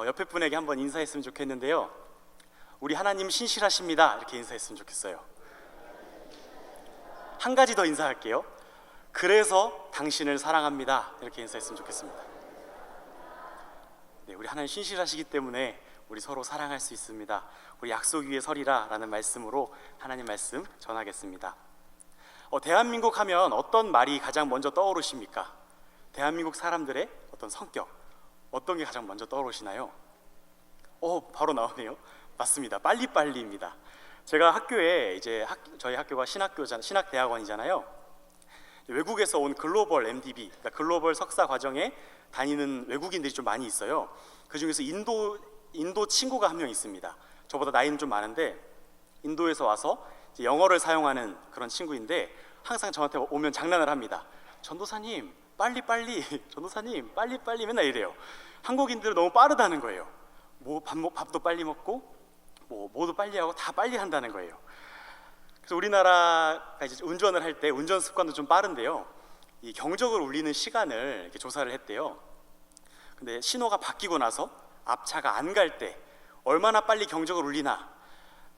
옆에 분에게 한번 인사했으면 좋겠는데요. 우리 하나님 신실하십니다 이렇게 인사했으면 좋겠어요. 한 가지 더 인사할게요. 그래서 당신을 사랑합니다 이렇게 인사했으면 좋겠습니다. 네, 우리 하나님 신실하시기 때문에 우리 서로 사랑할 수 있습니다. 우리 약속 위에 서리라 라는 말씀으로 하나님 말씀 전하겠습니다. 대한민국 하면 어떤 말이 가장 먼저 떠오르십니까? 대한민국 사람들의 어떤 성격, 어떤 게 가장 먼저 떠오르시나요? 바로 나오네요. 맞습니다. 빨리빨리입니다. 제가 학교에 저희 학교가 신학대학원이잖아요. 외국에서 온 글로벌 MDB, 그러니까 글로벌 석사 과정에 다니는 외국인들이 좀 많이 있어요. 그 중에서 인도 친구가 한 명 있습니다. 저보다 나이는 좀 많은데 인도에서 와서 이제 영어를 사용하는 그런 친구인데 항상 저한테 오면 장난을 합니다. 전도사님 빨리빨리, 전도사님 빨리빨리 맨날 이래요. 한국인들은 너무 빠르다는 거예요. 밥도 빨리 먹고 뭐도 빨리 하고 다 빨리 한다는 거예요. 그래서 우리나라가 이제 운전을 할 때 운전 습관도 좀 빠른데요. 이 경적을 울리는 시간을 이렇게 조사를 했대요. 근데 신호가 바뀌고 나서 앞차가 안 갈 때 얼마나 빨리 경적을 울리나,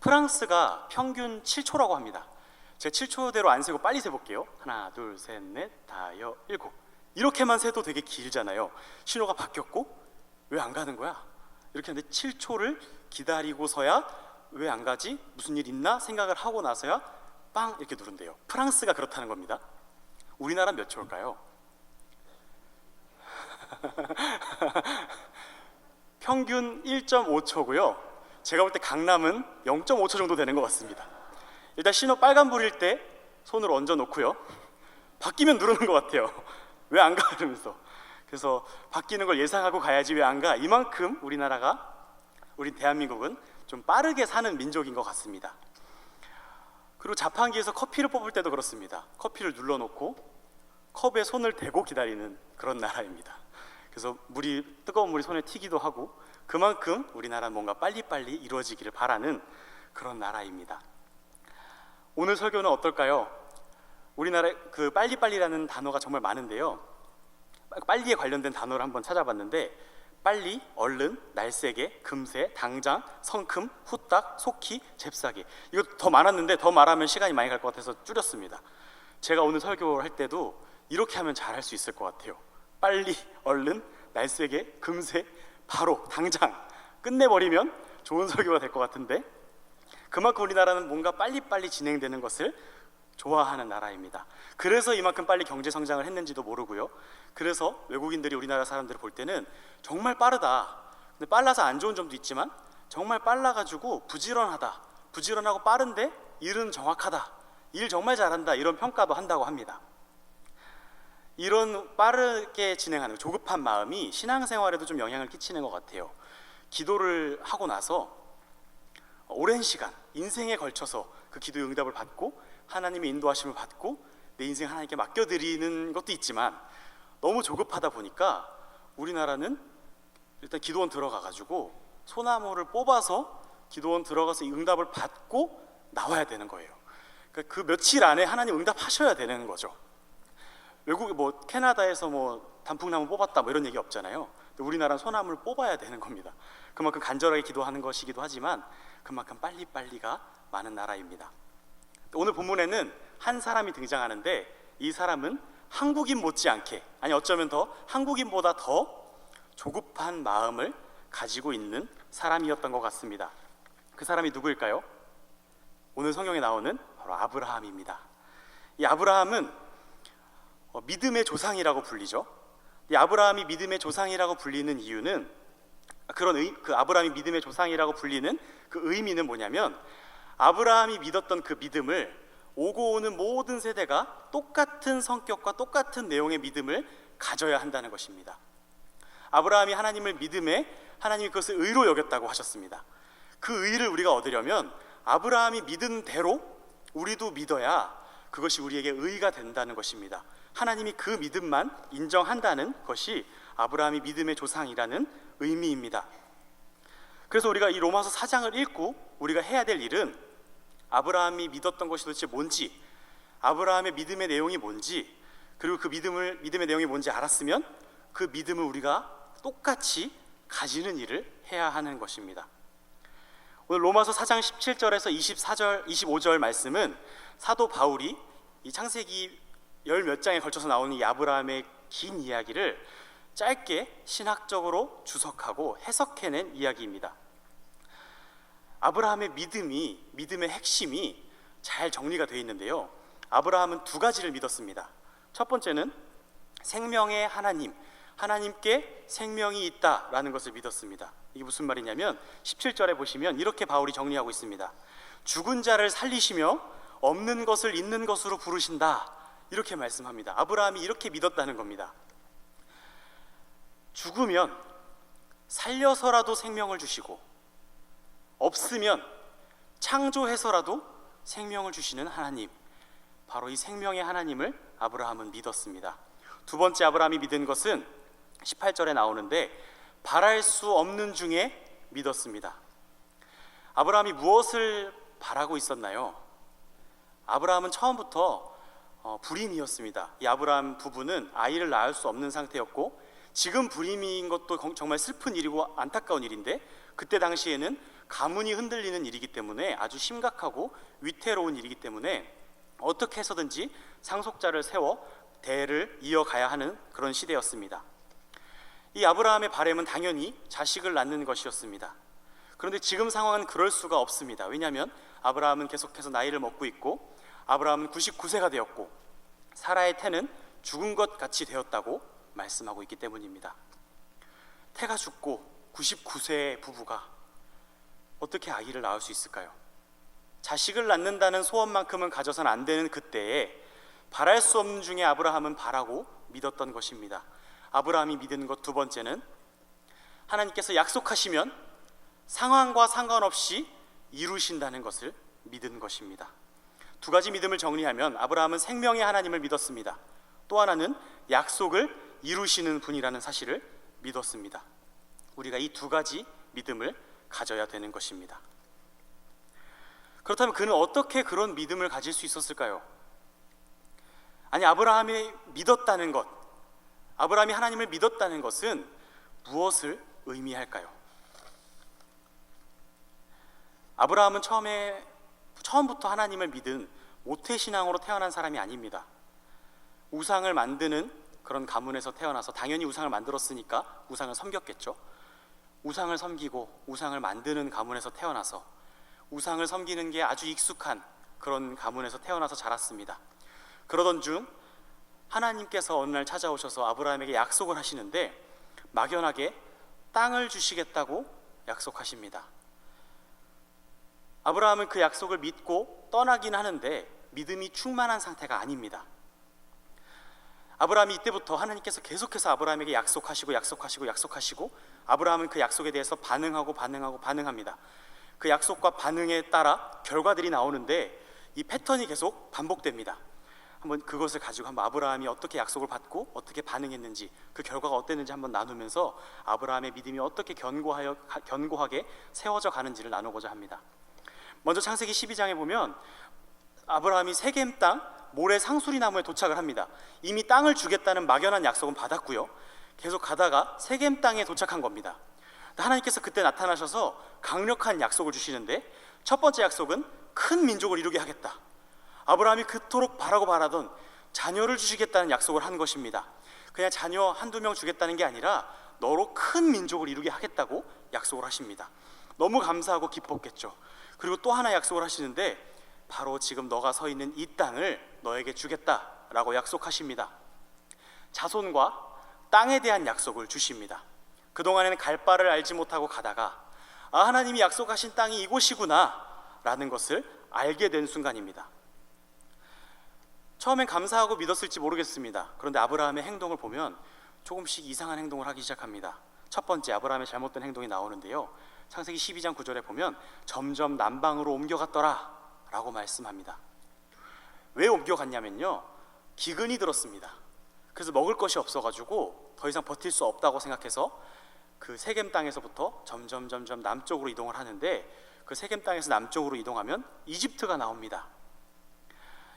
프랑스가 평균 7초라고 합니다. 제가 7초대로 안 세고 빨리 세볼게요. 하나, 둘, 셋, 넷, 다, 여, 일곱. 이렇게만 세도 되게 길잖아요. 신호가 바뀌었고 왜 안 가는 거야? 이렇게 하는데 7초를 기다리고서야 왜 안 가지? 무슨 일 있나? 생각을 하고 나서야 빵 이렇게 누른대요. 프랑스가 그렇다는 겁니다. 우리나라는 몇 초일까요? 평균 1.5초고요. 제가 볼 때 강남은 0.5초 정도 되는 것 같습니다. 일단 신호 빨간불일 때 손을 얹어 놓고요. 바뀌면 누르는 것 같아요. 왜 안 가? 이러면서. 그래서 바뀌는 걸 예상하고 가야지 왜 안 가? 이만큼 우리 대한민국은 좀 빠르게 사는 민족인 것 같습니다. 그리고 자판기에서 커피를 뽑을 때도 그렇습니다. 커피를 눌러놓고 컵에 손을 대고 기다리는 그런 나라입니다. 그래서 뜨거운 물이 손에 튀기도 하고 그만큼 우리나라는 뭔가 빨리빨리 이루어지기를 바라는 그런 나라입니다. 오늘 설교는 어떨까요? 우리나라에 그 빨리빨리라는 단어가 정말 많은데요. 빨리에 관련된 단어를 한번 찾아봤는데 빨리, 얼른, 날쌔게, 금세, 당장, 성큼, 후딱, 속히, 잽싸게. 이거 더 많았는데 더 말하면 시간이 많이 갈 것 같아서 줄였습니다. 제가 오늘 설교를 할 때도 이렇게 하면 잘할 수 있을 것 같아요. 빨리, 얼른, 날쌔게, 금세, 바로, 당장 끝내버리면 좋은 설교가 될 것 같은데 그만큼 우리나라는 뭔가 빨리빨리 진행되는 것을 좋아하는 나라입니다. 그래서 이만큼 빨리 경제 성장을 했는지도 모르고요. 그래서 외국인들이 우리나라 사람들을 볼 때는 정말 빠르다. 근데 빨라서 안 좋은 점도 있지만 정말 빨라가지고 부지런하고 빠른데 일은 정확하다. 일 정말 잘한다. 이런 평가도 한다고 합니다. 이런 빠르게 진행하는 조급한 마음이 신앙생활에도 좀 영향을 끼치는 것 같아요. 기도를 하고 나서 오랜 시간 인생에 걸쳐서 그 기도의 응답을 받고 하나님의 인도하심을 받고 내 인생 하나님께 맡겨드리는 것도 있지만 너무 조급하다 보니까 우리나라는 일단 기도원 들어가가지고 소나무를 뽑아서 기도원 들어가서 이 응답을 받고 나와야 되는 거예요. 그러니까 그 며칠 안에 하나님 응답하셔야 되는 거죠. 외국에 캐나다에서 단풍나무 뽑았다 이런 얘기 없잖아요. 근데 우리나라는 소나무를 뽑아야 되는 겁니다. 그만큼 간절하게 기도하는 것이기도 하지만 그만큼 빨리빨리가 많은 나라입니다. 오늘 본문에는 한 사람이 등장하는데 이 사람은 한국인 못지않게, 아니 어쩌면 더 한국인보다 더 조급한 마음을 가지고 있는 사람이었던 것 같습니다. 그 사람이 누구일까요? 오늘 성경에 나오는 바로 아브라함입니다. 이 아브라함은 믿음의 조상이라고 불리죠. 이 아브라함이 믿음의 조상이라고 불리는 이유는 그 아브라함이 믿음의 조상이라고 불리는 그 의미는 뭐냐면 아브라함이 믿었던 그 믿음을 오고 오는 모든 세대가 똑같은 성격과 똑같은 내용의 믿음을 가져야 한다는 것입니다. 아브라함이 하나님을 믿음에 하나님이 그것을 의로 여겼다고 하셨습니다. 그 의를 우리가 얻으려면 아브라함이 믿은 대로 우리도 믿어야 그것이 우리에게 의가 된다는 것입니다. 하나님이 그 믿음만 인정한다는 것이 아브라함이 믿음의 조상이라는 의미입니다. 그래서 우리가 이 로마서 4장을 읽고 우리가 해야 될 일은 아브라함이 믿었던 것이 도대체 뭔지, 아브라함의 믿음의 내용이 뭔지, 그리고 그 믿음의 내용이 뭔지 알았으면 그 믿음을 우리가 똑같이 가지는 일을 해야 하는 것입니다. 오늘 로마서 4장 17절에서 25절 말씀은 사도 바울이 이 창세기 열 몇 장에 걸쳐서 나오는 이 아브라함의 긴 이야기를 짧게 신학적으로 주석하고 해석해낸 이야기입니다. 아브라함의 믿음의 핵심이 잘 정리가 되어 있는데요. 아브라함은 두 가지를 믿었습니다. 첫 번째는 생명의 하나님께 생명이 있다라는 것을 믿었습니다. 이게 무슨 말이냐면 17절에 보시면 이렇게 바울이 정리하고 있습니다. 죽은 자를 살리시며 없는 것을 있는 것으로 부르신다, 이렇게 말씀합니다. 아브라함이 이렇게 믿었다는 겁니다. 죽으면 살려서라도 생명을 주시고 없으면 창조해서라도 생명을 주시는 하나님, 바로 이 생명의 하나님을 아브라함은 믿었습니다. 두 번째 아브라함이 믿은 것은 18절에 나오는데 바랄 수 없는 중에 믿었습니다. 아브라함이 무엇을 바라고 있었나요? 아브라함은 처음부터 불임이었습니다. 이 아브라함 부부는 아이를 낳을 수 없는 상태였고, 지금 불임인 것도 정말 슬픈 일이고 안타까운 일인데, 그때 당시에는 가문이 흔들리는 일이기 때문에 아주 심각하고 위태로운 일이기 때문에 어떻게 해서든지 상속자를 세워 대를 이어가야 하는 그런 시대였습니다. 이 아브라함의 바람은 당연히 자식을 낳는 것이었습니다. 그런데 지금 상황은 그럴 수가 없습니다. 왜냐하면 아브라함은 계속해서 나이를 먹고 있고, 아브라함은 99세가 되었고 사라의 태는 죽은 것 같이 되었다고 말씀하고 있기 때문입니다. 태가 죽고 99세의 부부가 어떻게 아기를 낳을 수 있을까요? 자식을 낳는다는 소원만큼은 가져선 안 되는 그때에 바랄 수 없는 중에 아브라함은 바라고 믿었던 것입니다. 아브라함이 믿은 것 두 번째는 하나님께서 약속하시면 상황과 상관없이 이루신다는 것을 믿은 것입니다. 두 가지 믿음을 정리하면 아브라함은 생명의 하나님을 믿었습니다. 또 하나는 약속을 이루시는 분이라는 사실을 믿었습니다. 우리가 이 두 가지 믿음을 가져야 되는 것입니다. 그렇다면 그는 어떻게 그런 믿음을 가질 수 있었을까요? 아니, 아브라함이 믿었다는 것, 아브라함이 하나님을 믿었다는 것은 무엇을 의미할까요? 아브라함은 처음부터 하나님을 믿은 모태신앙으로 태어난 사람이 아닙니다. 우상을 만드는 그런 가문에서 태어나서 당연히 우상을 만들었으니까 우상을 섬겼겠죠. 우상을 섬기고 우상을 만드는 가문에서 태어나서 우상을 섬기는 게 아주 익숙한 그런 가문에서 태어나서 자랐습니다. 그러던 중 하나님께서 어느 날 찾아오셔서 아브라함에게 약속을 하시는데 막연하게 땅을 주시겠다고 약속하십니다. 아브라함은 그 약속을 믿고 떠나긴 하는데 믿음이 충만한 상태가 아닙니다. 아브라함이 이때부터 하나님께서 계속해서 아브라함에게 약속하시고 아브라함은 그 약속에 대해서 반응합니다. 그 약속과 반응에 따라 결과들이 나오는데 이 패턴이 계속 반복됩니다. 한번 그것을 가지고 한번 아브라함이 어떻게 약속을 받고 어떻게 반응했는지, 그 결과가 어땠는지 한번 나누면서 아브라함의 믿음이 어떻게 견고하게 세워져 가는지를 나누고자 합니다. 먼저 창세기 12장에 보면 아브라함이 세겜 땅 모래 상수리 나무에 도착을 합니다. 이미 땅을 주겠다는 막연한 약속은 받았고요. 계속 가다가 세겜 땅에 도착한 겁니다. 하나님께서 그때 나타나셔서 강력한 약속을 주시는데, 첫 번째 약속은 큰 민족을 이루게 하겠다. 아브라함이 그토록 바라던 자녀를 주시겠다는 약속을 한 것입니다. 그냥 자녀 한두 명 주겠다는 게 아니라 너로 큰 민족을 이루게 하겠다고 약속을 하십니다. 너무 감사하고 기뻤겠죠. 그리고 또 하나 약속을 하시는데 바로 지금 너가 서 있는 이 땅을 너에게 주겠다라고 약속하십니다. 자손과 땅에 대한 약속을 주십니다. 그동안에는 갈 바를 알지 못하고 가다가 하나님이 약속하신 땅이 이곳이구나 라는 것을 알게 된 순간입니다. 처음엔 감사하고 믿었을지 모르겠습니다. 그런데 아브라함의 행동을 보면 조금씩 이상한 행동을 하기 시작합니다. 첫 번째, 아브라함의 잘못된 행동이 나오는데요. 창세기 12장 9절에 보면 점점 남방으로 옮겨갔더라 라고 말씀합니다. 왜 옮겨갔냐면요, 기근이 들었습니다. 그래서 먹을 것이 없어가지고 더 이상 버틸 수 없다고 생각해서 그 세겜 땅에서부터 점점 남쪽으로 이동을 하는데, 그 세겜 땅에서 남쪽으로 이동하면 이집트가 나옵니다.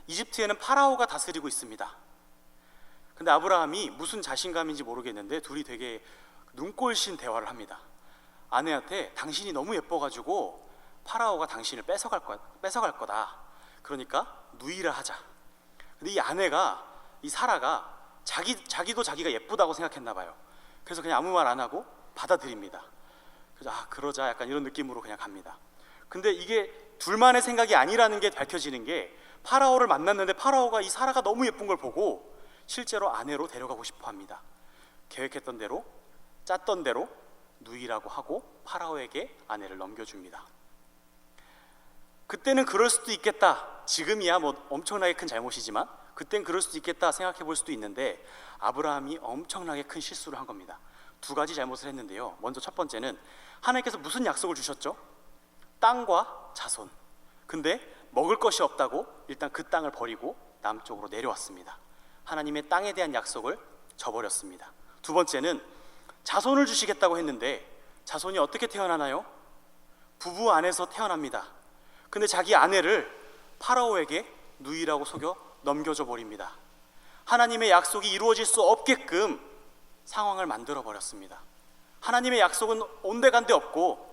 이집트에는 파라오가 다스리고 있습니다. 근데 아브라함이 무슨 자신감인지 모르겠는데 둘이 되게 눈꼴신 대화를 합니다. 아내한테 당신이 너무 예뻐가지고 파라오가 당신을 뺏어갈 거다. 그러니까 누이라 하자. 근데 이 아내가, 이 사라가 자기도 자기가 예쁘다고 생각했나 봐요. 그래서 그냥 아무 말 안 하고 받아들입니다. 그래서 그러자 약간 이런 느낌으로 그냥 갑니다. 근데 이게 둘만의 생각이 아니라는 게 밝혀지는 게, 파라오를 만났는데 파라오가 이 사라가 너무 예쁜 걸 보고 실제로 아내로 데려가고 싶어 합니다. 계획했던 대로, 짰던 대로 누이라고 하고 파라오에게 아내를 넘겨줍니다. 그때는 그럴 수도 있겠다, 지금이야 뭐 엄청나게 큰 잘못이지만 그땐 그럴 수도 있겠다 생각해 볼 수도 있는데, 아브라함이 엄청나게 큰 실수를 한 겁니다. 두 가지 잘못을 했는데요. 먼저 첫 번째는, 하나님께서 무슨 약속을 주셨죠? 땅과 자손. 근데 먹을 것이 없다고 일단 그 땅을 버리고 남쪽으로 내려왔습니다. 하나님의 땅에 대한 약속을 저버렸습니다. 두 번째는, 자손을 주시겠다고 했는데 자손이 어떻게 태어나나요? 부부 안에서 태어납니다. 근데 자기 아내를 파라오에게 누이라고 속여 넘겨줘 버립니다. 하나님의 약속이 이루어질 수 없게끔 상황을 만들어 버렸습니다. 하나님의 약속은 온데간데 없고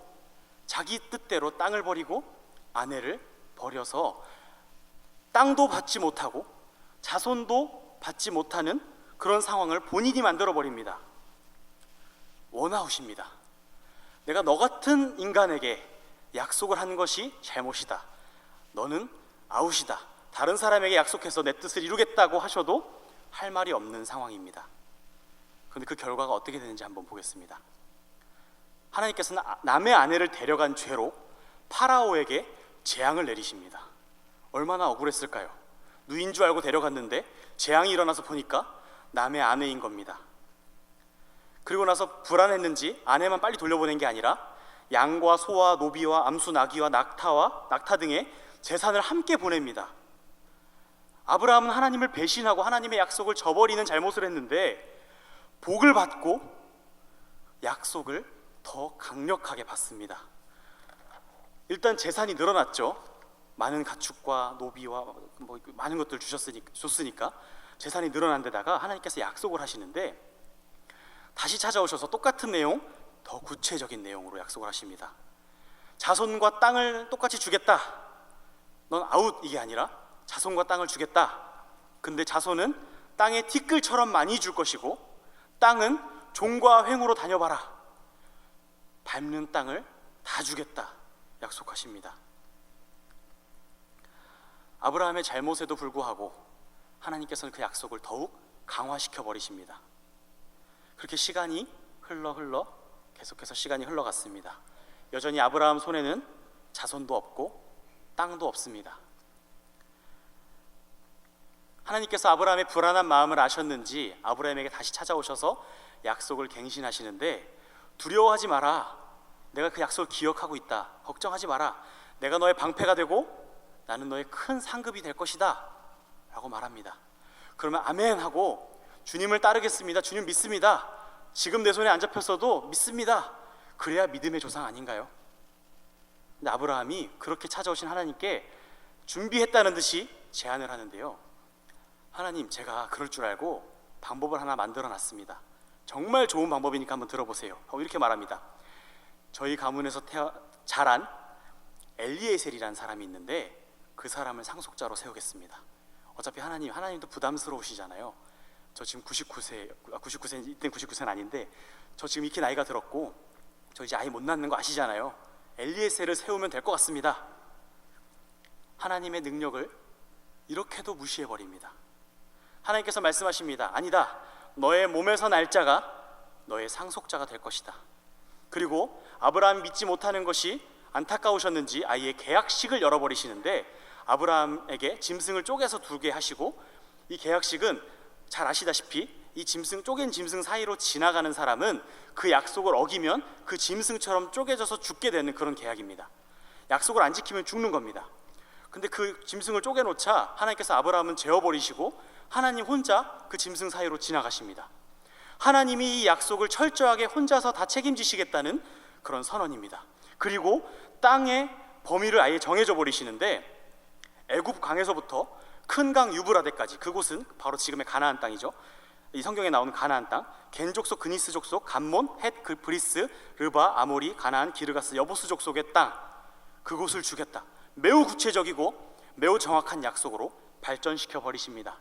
자기 뜻대로 땅을 버리고 아내를 버려서 땅도 받지 못하고 자손도 받지 못하는 그런 상황을 본인이 만들어 버립니다. 원아웃입니다. 내가 너 같은 인간에게 약속을 한 것이 잘못이다. 너는 아웃이다. 다른 사람에게 약속해서 내 뜻을 이루겠다고 하셔도 할 말이 없는 상황입니다. 그런데 그 결과가 어떻게 되는지 한번 보겠습니다. 하나님께서는 남의 아내를 데려간 죄로 파라오에게 재앙을 내리십니다. 얼마나 억울했을까요? 누인 줄 알고 데려갔는데 재앙이 일어나서 보니까 남의 아내인 겁니다. 그리고 나서 불안했는지 아내만 빨리 돌려보낸 게 아니라 양과 소와 노비와 암수 나귀와 낙타 등의 재산을 함께 보냅니다. 아브라함은 하나님을 배신하고 하나님의 약속을 저버리는 잘못을 했는데 복을 받고 약속을 더 강력하게 받습니다. 일단 재산이 늘어났죠. 많은 가축과 노비와 뭐 많은 것들 줬으니까 재산이 늘어난 데다가 하나님께서 약속을 하시는데, 다시 찾아오셔서 똑같은 내용, 더 구체적인 내용으로 약속을 하십니다. 자손과 땅을 똑같이 주겠다. 넌 아웃, 이게 아니라 자손과 땅을 주겠다. 근데 자손은 땅의 티끌처럼 많이 줄 것이고 땅은 종과 횡으로 다녀봐라. 밟는 땅을 다 주겠다 약속하십니다. 아브라함의 잘못에도 불구하고 하나님께서는 그 약속을 더욱 강화시켜 버리십니다. 그렇게 시간이 흘러 계속해서 시간이 흘러갔습니다. 여전히 아브라함 손에는 자손도 없고 땅도 없습니다. 하나님께서 아브라함의 불안한 마음을 아셨는지 아브라함에게 다시 찾아오셔서 약속을 갱신하시는데, 두려워하지 마라. 내가 그 약속을 기억하고 있다. 걱정하지 마라. 내가 너의 방패가 되고 나는 너의 큰 상급이 될 것이다 라고 말합니다. 그러면 아멘 하고 주님을 따르겠습니다. 주님 믿습니다. 지금 내 손에 안 잡혔어도 믿습니다. 그래야 믿음의 조상 아닌가요? 근데 아브라함이 그렇게 찾아오신 하나님께 준비했다는 듯이 제안을 하는데요. 하나님, 제가 그럴 줄 알고 방법을 하나 만들어 놨습니다. 정말 좋은 방법이니까 한번 들어보세요 하고 이렇게 말합니다. 저희 가문에서 자란 엘리에셀이라는 사람이 있는데 그 사람을 상속자로 세우겠습니다. 어차피 하나님도 부담스러우시잖아요. 저 지금 99세, 이땐 99세는 아닌데 저 지금 이렇게 나이가 들었고 저 이제 아이 못 낳는 거 아시잖아요. 엘리에셀을 세우면 될 것 같습니다. 하나님의 능력을 이렇게도 무시해버립니다. 하나님께서 말씀하십니다. 아니다. 너의 몸에서 날 자가 너의 상속자가 될 것이다. 그리고 아브라함이 믿지 못하는 것이 안타까우셨는지 아예 계약식을 열어버리시는데, 아브라함에게 짐승을 쪼개서 두게 하시고, 이 계약식은 잘 아시다시피 이 쪼갠 짐승 사이로 지나가는 사람은 그 약속을 어기면 그 짐승처럼 쪼개져서 죽게 되는 그런 계약입니다. 약속을 안 지키면 죽는 겁니다. 근데 그 짐승을 쪼개놓자 하나님께서 아브라함은 재워버리시고 하나님 혼자 그 짐승 사이로 지나가십니다. 하나님이 이 약속을 철저하게 혼자서 다 책임지시겠다는 그런 선언입니다. 그리고 땅의 범위를 아예 정해져 버리시는데, 애굽 강에서부터 큰 강 유브라데까지, 그곳은 바로 지금의 가나안 땅이죠. 이 성경에 나오는 가나안 땅, 겐 족속, 그니스 족속, 감몬, 헷, 브리스, 르바, 아모리, 가나안, 기르가스, 여부스 족속의 땅, 그곳을 주겠다. 매우 구체적이고 매우 정확한 약속으로 발전시켜 버리십니다.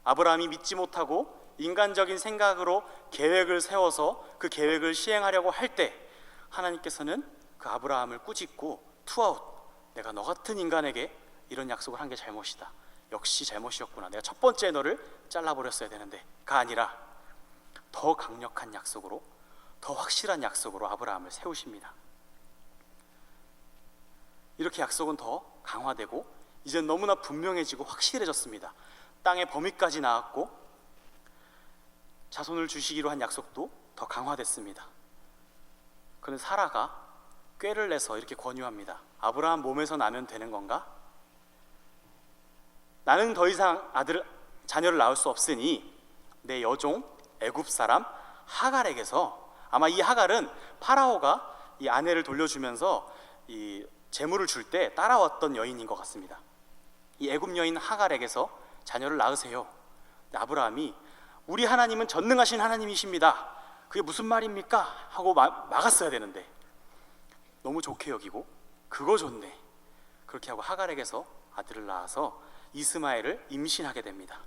아브라함이 믿지 못하고 인간적인 생각으로 계획을 세워서 그 계획을 시행하려고 할 때 하나님께서는 그 아브라함을 꾸짖고 투아웃, 내가 너 같은 인간에게 이런 약속을 한 게 잘못이다. 역시 잘못이었구나. 내가 첫 번째 너를 잘라버렸어야 되는데 가 아니라 더 강력한 약속으로, 더 확실한 약속으로 아브라함을 세우십니다. 이렇게 약속은 더 강화되고 이젠 너무나 분명해지고 확실해졌습니다. 땅의 범위까지 나왔고 자손을 주시기로 한 약속도 더 강화됐습니다. 그런데 사라가 꾀를 내서 이렇게 권유합니다. 아브라함 몸에서 나면 되는 건가? 나는 더 이상 자녀를 낳을 수 없으니 내 여종 애굽 사람 하갈에게서, 아마 이 하갈은 파라오가 이 아내를 돌려주면서 이 재물을 줄 때 따라왔던 여인인 것 같습니다. 이 애굽 여인 하갈에게서 자녀를 낳으세요. 아브라함이 우리 하나님은 전능하신 하나님이십니다. 그게 무슨 말입니까? 하고 막았어야 되는데 너무 좋게 여기고 그거 좋네. 그렇게 하고 하갈에게서 아들을 낳아서 이스마엘을 임신하게 됩니다.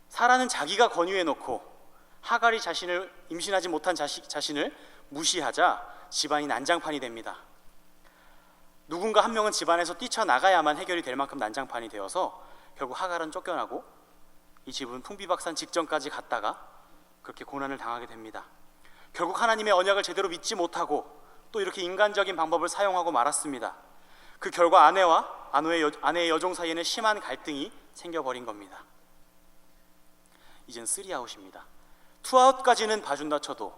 사라는 자기가 권유해놓고 하갈이 자신을 임신하지 못한 자신을 무시하자 집안이 난장판이 됩니다. 누군가 한 명은 집안에서 뛰쳐나가야만 해결이 될 만큼 난장판이 되어서 결국 하갈은 쫓겨나고 이 집은 풍비박산 직전까지 갔다가 그렇게 고난을 당하게 됩니다. 결국 하나님의 언약을 제대로 믿지 못하고 또 이렇게 인간적인 방법을 사용하고 말았습니다. 그 결과 아내와 아내의 여종 사이에는 심한 갈등이 생겨버린 겁니다. 이젠 3아웃입니다. 2아웃까지는 봐준다 쳐도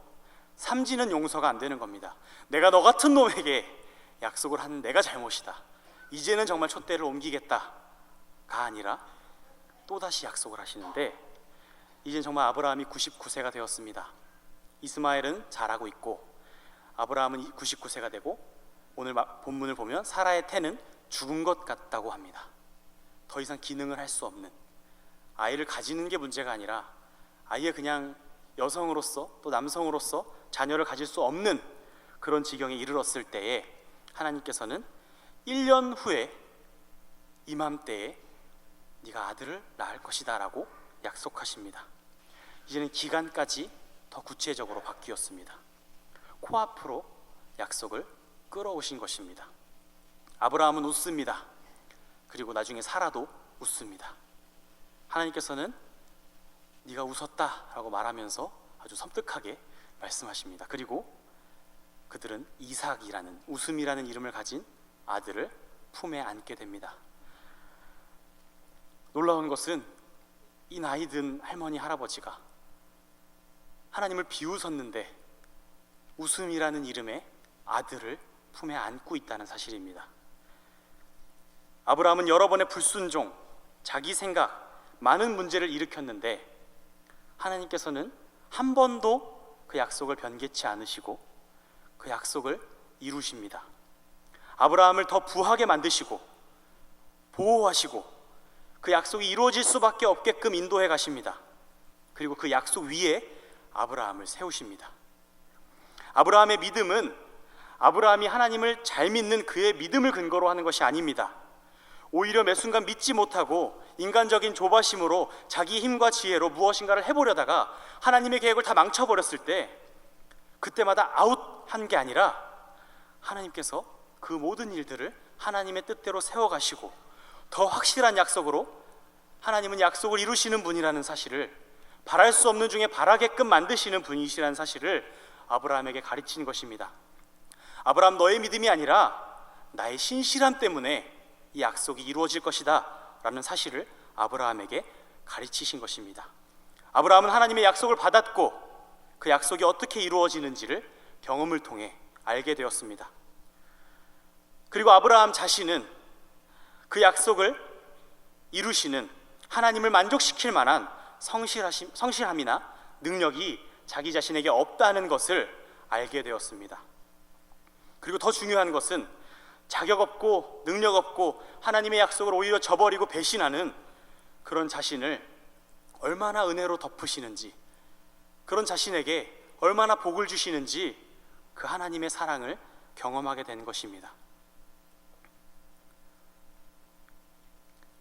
3지는 용서가 안 되는 겁니다. 내가 너 같은 놈에게 약속을 한 내가 잘못이다. 이제는 정말 촛대를 옮기겠다가 아니라 또다시 약속을 하시는데 이젠 정말 아브라함이 99세가 되었습니다. 이스마엘은 자라고 있고 아브라함은 99세가 되고 오늘 본문을 보면 사라의 태는 죽은 것 같다고 합니다. 더 이상 기능을 할 수 없는, 아이를 가지는 게 문제가 아니라 아예 그냥 여성으로서 또 남성으로서 자녀를 가질 수 없는 그런 지경에 이르렀을 때에 하나님께서는 1년 후에 이맘때에 네가 아들을 낳을 것이다 라고 약속하십니다. 이제는 기간까지 더 구체적으로 바뀌었습니다. 코앞으로 약속을 끌어오신 것입니다. 아브라함은 웃습니다. 그리고 나중에 사라도 웃습니다. 하나님께서는 네가 웃었다 라고 말하면서 아주 섬뜩하게 말씀하십니다. 그리고 그들은 이삭이라는, 웃음이라는 이름을 가진 아들을 품에 안게 됩니다. 놀라운 것은 이 나이든 할머니 할아버지가 하나님을 비웃었는데 웃음이라는 이름의 아들을 품에 안고 있다는 사실입니다. 아브라함은 여러 번의 불순종, 자기 생각, 많은 문제를 일으켰는데 하나님께서는 한 번도 그 약속을 변개치 않으시고 그 약속을 이루십니다. 아브라함을 더 부하게 만드시고 보호하시고 그 약속이 이루어질 수밖에 없게끔 인도해 가십니다. 그리고 그 약속 위에 아브라함을 세우십니다. 아브라함의 믿음은 아브라함이 하나님을 잘 믿는 그의 믿음을 근거로 하는 것이 아닙니다. 오히려 매 순간 믿지 못하고 인간적인 조바심으로 자기 힘과 지혜로 무엇인가를 해보려다가 하나님의 계획을 다 망쳐버렸을 때 그때마다 아웃한 게 아니라 하나님께서 그 모든 일들을 하나님의 뜻대로 세워가시고 더 확실한 약속으로 하나님은 약속을 이루시는 분이라는 사실을, 바랄 수 없는 중에 바라게끔 만드시는 분이시라는 사실을 아브라함에게 가르친 것입니다. 아브라함, 너의 믿음이 아니라 나의 신실함 때문에 이 약속이 이루어질 것이다 라는 사실을 아브라함에게 가르치신 것입니다. 아브라함은 하나님의 약속을 받았고 그 약속이 어떻게 이루어지는지를 경험을 통해 알게 되었습니다. 그리고 아브라함 자신은 그 약속을 이루시는 하나님을 만족시킬 만한 성실함이나 능력이 자기 자신에게 없다는 것을 알게 되었습니다. 그리고 더 중요한 것은 자격 없고 능력 없고 하나님의 약속을 오히려 저버리고 배신하는 그런 자신을 얼마나 은혜로 덮으시는지, 그런 자신에게 얼마나 복을 주시는지 그 하나님의 사랑을 경험하게 된 것입니다.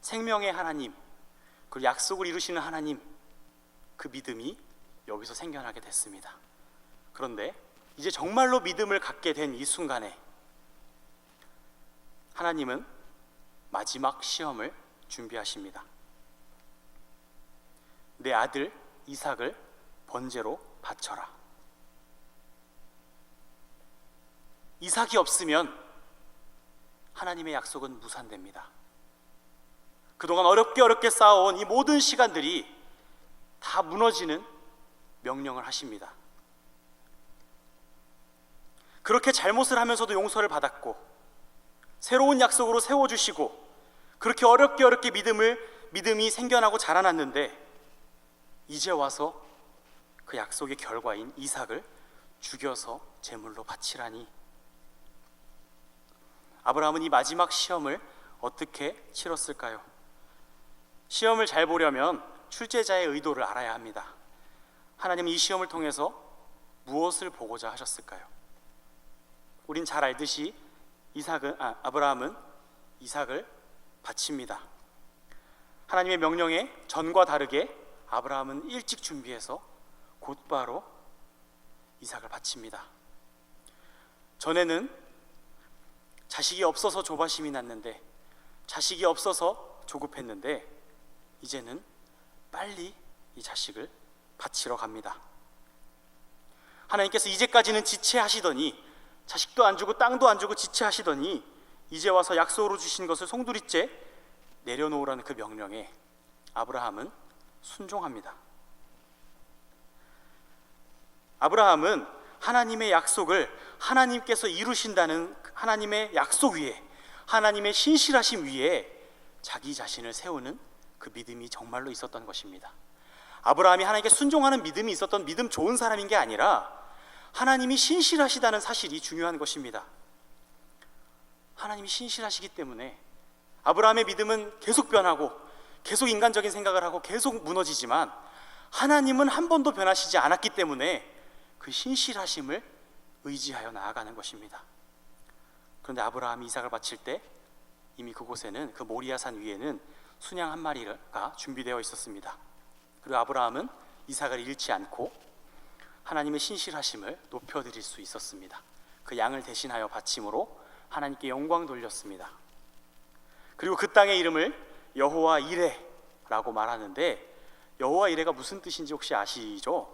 생명의 하나님, 그리고 약속을 이루시는 하나님, 그 믿음이 여기서 생겨나게 됐습니다. 그런데 이제 정말로 믿음을 갖게 된 이 순간에 하나님은 마지막 시험을 준비하십니다. 내 아들 이삭을 번제로 바쳐라. 이삭이 없으면 하나님의 약속은 무산됩니다. 그동안 어렵게 쌓아온 이 모든 시간들이 다 무너지는 명령을 하십니다. 그렇게 잘못을 하면서도 용서를 받았고 새로운 약속으로 세워주시고 그렇게 어렵게 믿음이 생겨나고 자라났는데 이제 와서 그 약속의 결과인 이삭을 죽여서 제물로 바치라니. 아브라함은 이 마지막 시험을 어떻게 치렀을까요? 시험을 잘 보려면 출제자의 의도를 알아야 합니다. 하나님은 이 시험을 통해서 무엇을 보고자 하셨을까요? 우린 잘 알듯이 아브라함은 이삭을 바칩니다. 하나님의 명령에 전과 다르게 아브라함은 일찍 준비해서 곧바로 이삭을 바칩니다. 전에는 자식이 없어서 조바심이 났는데, 자식이 없어서 조급했는데, 이제는 빨리 이 자식을 바치러 갑니다. 하나님께서 이제까지는 지체하시더니, 자식도 안 주고 땅도 안 주고 지체하시더니 이제 와서 약속으로 주신 것을 송두리째 내려놓으라는 그 명령에 아브라함은 순종합니다. 아브라함은 하나님의 약속을 하나님께서 이루신다는 하나님의 약속 위에, 하나님의 신실하심 위에 자기 자신을 세우는 그 믿음이 정말로 있었던 것입니다. 아브라함이 하나님께 순종하는 믿음이 있었던 믿음 좋은 사람인 게 아니라 하나님이 신실하시다는 사실이 중요한 것입니다. 하나님이 신실하시기 때문에 아브라함의 믿음은 계속 변하고 계속 인간적인 생각을 하고 계속 무너지지만 하나님은 한 번도 변하시지 않았기 때문에 그 신실하심을 의지하여 나아가는 것입니다. 그런데 아브라함이 이삭을 바칠 때 이미 그곳에는, 그 모리아산 위에는 순양 한 마리가 준비되어 있었습니다. 그리고 아브라함은 이삭을 잃지 않고 하나님의 신실하심을 높여드릴 수 있었습니다. 그 양을 대신하여 바침으로 하나님께 영광 돌렸습니다. 그리고 그 땅의 이름을 여호와 이레라고 말하는데, 여호와 이레가 무슨 뜻인지 혹시 아시죠?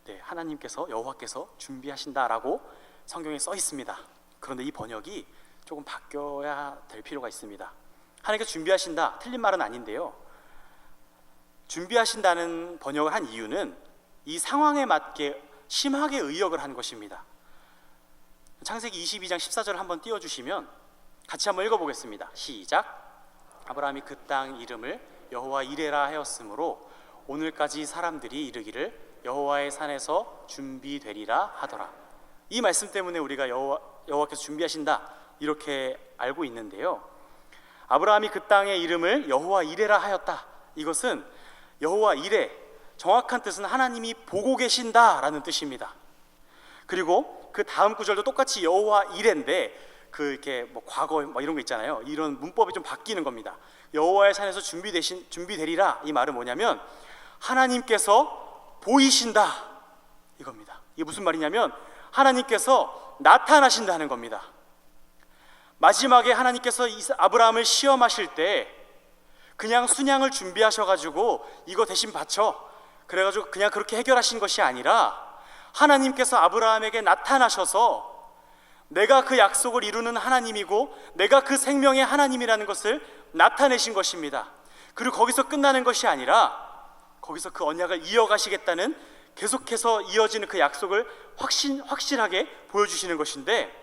네, 하나님께서, 여호와께서 준비하신다라고 성경에 써 있습니다. 그런데 이 번역이 조금 바뀌어야 될 필요가 있습니다. 하나님께서 준비하신다, 틀린 말은 아닌데요, 준비하신다는 번역을 한 이유는 이 상황에 맞게 심하게 의역을 한 것입니다. 창세기 22장 14절을 한번 띄워주시면 같이 한번 읽어보겠습니다. 시작. 아브라함이 그 땅 이름을 여호와 이레라 하였으므로 오늘까지 사람들이 이르기를 여호와의 산에서 준비되리라 하더라. 이 말씀 때문에 우리가 여호와께서 준비하신다 이렇게 알고 있는데요, 아브라함이 그 땅의 이름을 여호와 이레라 하였다, 이것은 여호와 이레, 정확한 뜻은 하나님이 보고 계신다라는 뜻입니다. 그리고 그 다음 구절도 똑같이 여호와 이레인데 그 이렇게 뭐 과거 이런 거 있잖아요. 이런 문법이 좀 바뀌는 겁니다. 여호와의 산에서 준비되리라, 이 말은 뭐냐면 하나님께서 보이신다 이겁니다. 이게 무슨 말이냐면 하나님께서 나타나신다는 겁니다. 마지막에 하나님께서 아브라함을 시험하실 때 그냥 순양을 준비하셔가지고 이거 대신 바쳐, 그래가지고 그냥 그렇게 해결하신 것이 아니라 하나님께서 아브라함에게 나타나셔서 내가 그 약속을 이루는 하나님이고 내가 그 생명의 하나님이라는 것을 나타내신 것입니다. 그리고 거기서 끝나는 것이 아니라 거기서 그 언약을 이어가시겠다는, 계속해서 이어지는 그 약속을 확실하게 보여주시는 것인데,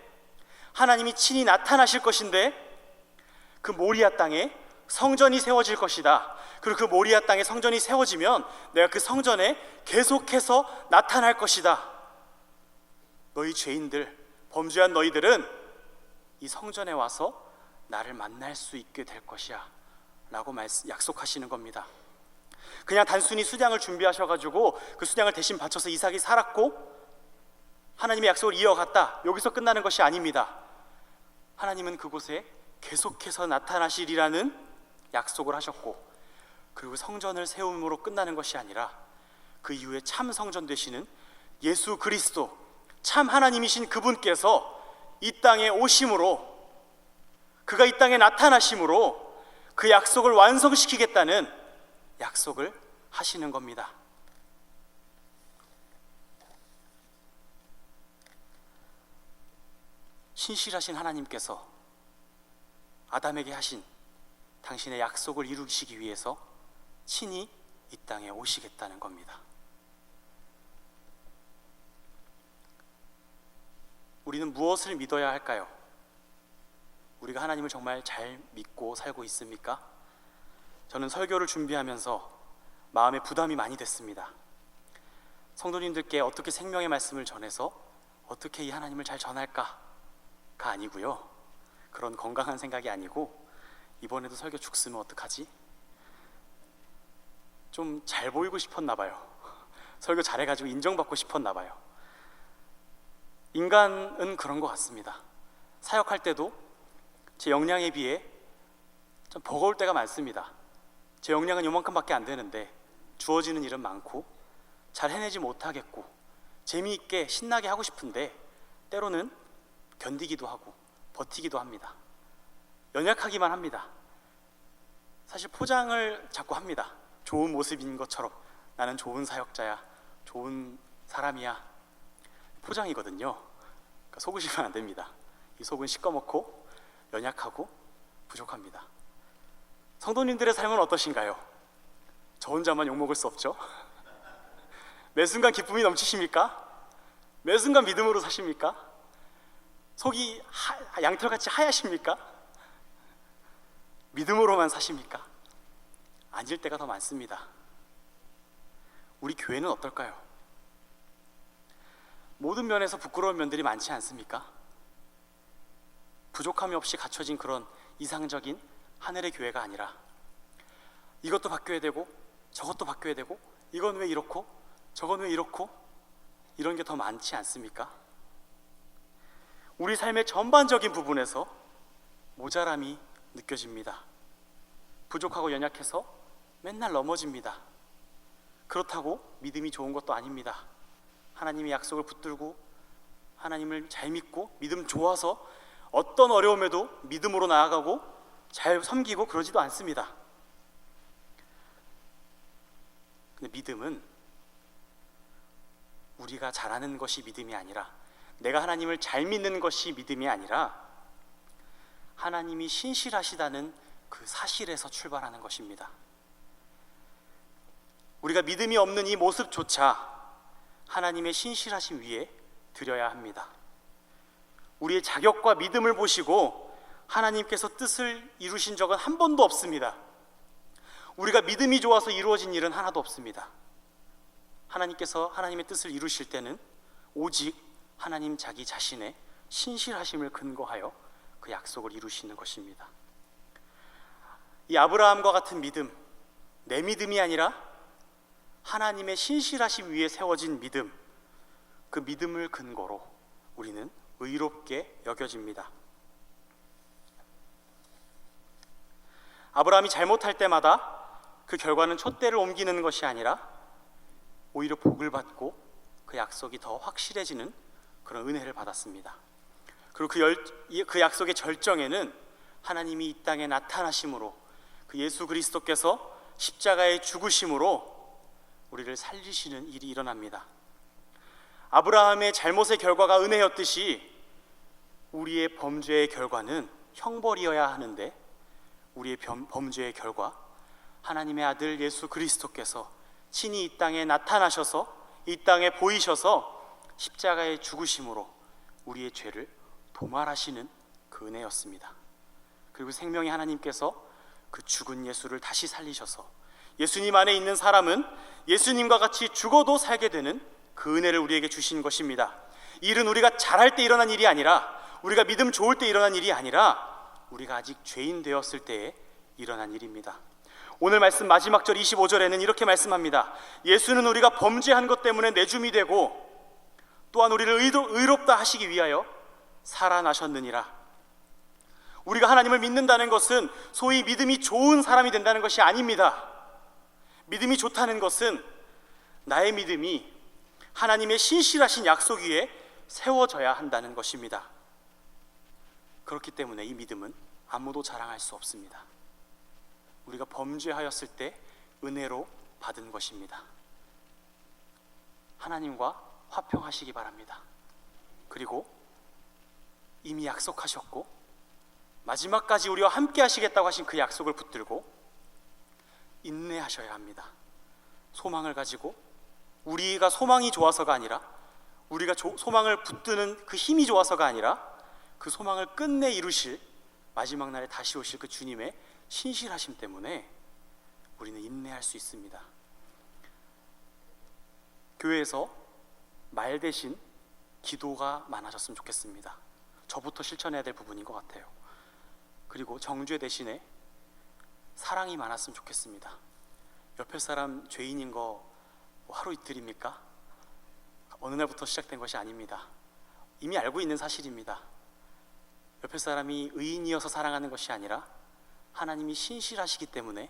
하나님이 친히 나타나실 것인데 그 모리아 땅에 성전이 세워질 것이다. 그리고 그 모리아 땅에 성전이 세워지면 내가 그 성전에 계속해서 나타날 것이다. 너희 죄인들, 범죄한 너희들은 이 성전에 와서 나를 만날 수 있게 될 것이야 라고 약속하시는 겁니다. 그냥 단순히 수량을 준비하셔가지고 그 수량을 대신 바쳐서 이삭이 살았고 하나님의 약속을 이어갔다, 여기서 끝나는 것이 아닙니다. 하나님은 그곳에 계속해서 나타나시리라는 약속을 하셨고, 그리고 성전을 세움으로 끝나는 것이 아니라 그 이후에 참 성전 되시는 예수 그리스도, 참 하나님이신 그분께서 이 땅에 오심으로, 그가 이 땅에 나타나심으로 그 약속을 완성시키겠다는 약속을 하시는 겁니다. 신실하신 하나님께서 아담에게 하신 당신의 약속을 이루시기 위해서 친히 이 땅에 오시겠다는 겁니다. 우리는 무엇을 믿어야 할까요? 우리가 하나님을 정말 잘 믿고 살고 있습니까? 저는 설교를 준비하면서 마음에 부담이 많이 됐습니다. 성도님들께 어떻게 생명의 말씀을 전해서 어떻게 이 하나님을 잘 전할까가 아니고요, 그런 건강한 생각이 아니고, 이번에도 설교 죽쓰면 어떡하지? 좀 잘 보이고 싶었나 봐요. 설교 잘해가지고 인정받고 싶었나 봐요. 인간은 그런 것 같습니다. 사역할 때도 제 역량에 비해 좀 버거울 때가 많습니다. 제 역량은 요만큼밖에 안 되는데 주어지는 일은 많고 잘 해내지 못하겠고, 재미있게 신나게 하고 싶은데 때로는 견디기도 하고 버티기도 합니다. 연약하기만 합니다. 사실 포장을 자꾸 합니다. 좋은 모습인 것처럼 나는 좋은 사역자야, 좋은 사람이야. 포장이거든요. 그러니까 속으시면 안 됩니다. 이 속은 시꺼멓고 연약하고 부족합니다. 성도님들의 삶은 어떠신가요? 저 혼자만 욕먹을 수 없죠? 매 순간 기쁨이 넘치십니까? 매 순간 믿음으로 사십니까? 속이 양털같이 하얗십니까? 믿음으로만 사십니까? 아닐 때가 더 많습니다. 우리 교회는 어떨까요? 모든 면에서 부끄러운 면들이 많지 않습니까? 부족함이 없이 갖춰진 그런 이상적인 하늘의 교회가 아니라 이것도 바뀌어야 되고 저것도 바뀌어야 되고, 이건 왜 이렇고 저건 왜 이렇고, 이런 게 더 많지 않습니까? 우리 삶의 전반적인 부분에서 모자람이 느껴집니다. 부족하고 연약해서 맨날 넘어집니다. 그렇다고 믿음이 좋은 것도 아닙니다. 하나님의 약속을 붙들고 하나님을 잘 믿고 믿음 좋아서 어떤 어려움에도 믿음으로 나아가고 잘 섬기고 그러지도 않습니다. 근데 믿음은 우리가 잘하는 것이 믿음이 아니라, 내가 하나님을 잘 믿는 것이 믿음이 아니라 하나님이 신실하시다는 그 사실에서 출발하는 것입니다. 우리가 믿음이 없는 이 모습조차 하나님의 신실하심 위에 드려야 합니다. 우리의 자격과 믿음을 보시고 하나님께서 뜻을 이루신 적은 한 번도 없습니다. 우리가 믿음이 좋아서 이루어진 일은 하나도 없습니다. 하나님께서 하나님의 뜻을 이루실 때는 오직 하나님 자기 자신의 신실하심을 근거하여 그 약속을 이루시는 것입니다. 이 아브라함과 같은 믿음, 내 믿음이 아니라 하나님의 신실하심 위에 세워진 믿음, 그 믿음을 근거로 우리는 의롭게 여겨집니다. 아브라함이 잘못할 때마다 그 결과는 촛대를 옮기는 것이 아니라 오히려 복을 받고 그 약속이 더 확실해지는 그런 은혜를 받았습니다. 그리고 그 약속의 절정에는 하나님이 이 땅에 나타나심으로, 그 예수 그리스도께서 십자가에 죽으심으로 우리를 살리시는 일이 일어납니다. 아브라함의 잘못의 결과가 은혜였듯이 우리의 범죄의 결과는 형벌이어야 하는데, 우리의 범죄의 결과, 하나님의 아들 예수 그리스도께서 친히 이 땅에 나타나셔서 이 땅에 보이셔서 십자가에 죽으심으로 우리의 죄를 도말하시는 그 은혜였습니다. 그리고 생명의 하나님께서 그 죽은 예수를 다시 살리셔서 예수님 안에 있는 사람은 예수님과 같이 죽어도 살게 되는 그 은혜를 우리에게 주신 것입니다. 이 일은 우리가 잘할 때 일어난 일이 아니라, 우리가 믿음 좋을 때 일어난 일이 아니라 우리가 아직 죄인 되었을 때에 일어난 일입니다. 오늘 말씀 마지막 절 25절에는 이렇게 말씀합니다. 예수는 우리가 범죄한 것 때문에 내줌이 되고 또한 우리를 의롭다 하시기 위하여 살아나셨느니라. 우리가 하나님을 믿는다는 것은 소위 믿음이 좋은 사람이 된다는 것이 아닙니다. 믿음이 좋다는 것은 나의 믿음이 하나님의 신실하신 약속 위에 세워져야 한다는 것입니다. 그렇기 때문에 이 믿음은 아무도 자랑할 수 없습니다. 우리가 범죄하였을 때 은혜로 받은 것입니다. 하나님과 화평하시기 바랍니다. 그리고 이미 약속하셨고 마지막까지 우리와 함께 하시겠다고 하신 그 약속을 붙들고 인내하셔야 합니다. 소망을 가지고 우리가 소망이 좋아서가 아니라 우리가 소망을 붙드는 그 힘이 좋아서가 아니라 그 소망을 끝내 이루실 마지막 날에 다시 오실 그 주님의 신실하심 때문에 우리는 인내할 수 있습니다. 교회에서 말 대신 기도가 많아졌으면 좋겠습니다. 저부터 실천해야 될 부분인 것 같아요. 그리고 정죄 대신에 사랑이 많았으면 좋겠습니다. 옆에 사람 죄인인 거 하루 이틀입니까? 어느 날부터 시작된 것이 아닙니다. 이미 알고 있는 사실입니다. 옆에 사람이 의인이어서 사랑하는 것이 아니라 하나님이 신실하시기 때문에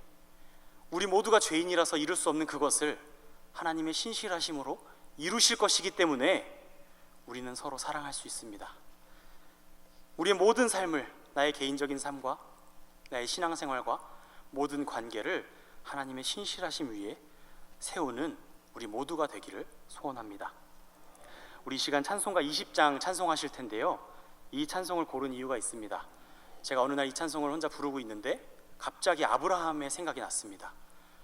우리 모두가 죄인이라서 이룰 수 없는 그것을 하나님의 신실하심으로 이루실 것이기 때문에 우리는 서로 사랑할 수 있습니다. 우리의 모든 삶을, 나의 개인적인 삶과 나의 신앙생활과 모든 관계를 하나님의 신실하심 위에 세우는 우리 모두가 되기를 소원합니다. 우리 이 시간 찬송가 20장 찬송하실 텐데요, 이 찬송을 고른 이유가 있습니다. 제가 어느 날 이 찬송을 혼자 부르고 있는데 갑자기 아브라함의 생각이 났습니다.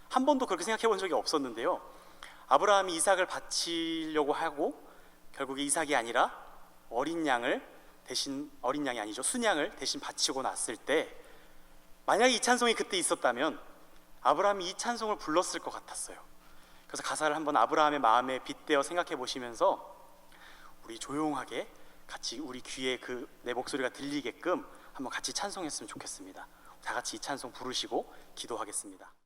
한 번도 그렇게 생각해 본 적이 없었는데요, 아브라함이 이삭을 바치려고 하고 결국에 이삭이 아니라 순양을 대신 바치고 났을 때, 만약에 이 찬송이 그때 있었다면 아브라함이 이 찬송을 불렀을 것 같았어요. 그래서 가사를 한번 아브라함의 마음에 빗대어 생각해 보시면서 우리 조용하게 같이 우리 귀에 내 목소리가 들리게끔 한번 같이 찬송했으면 좋겠습니다. 다 같이 이 찬송 부르시고 기도하겠습니다.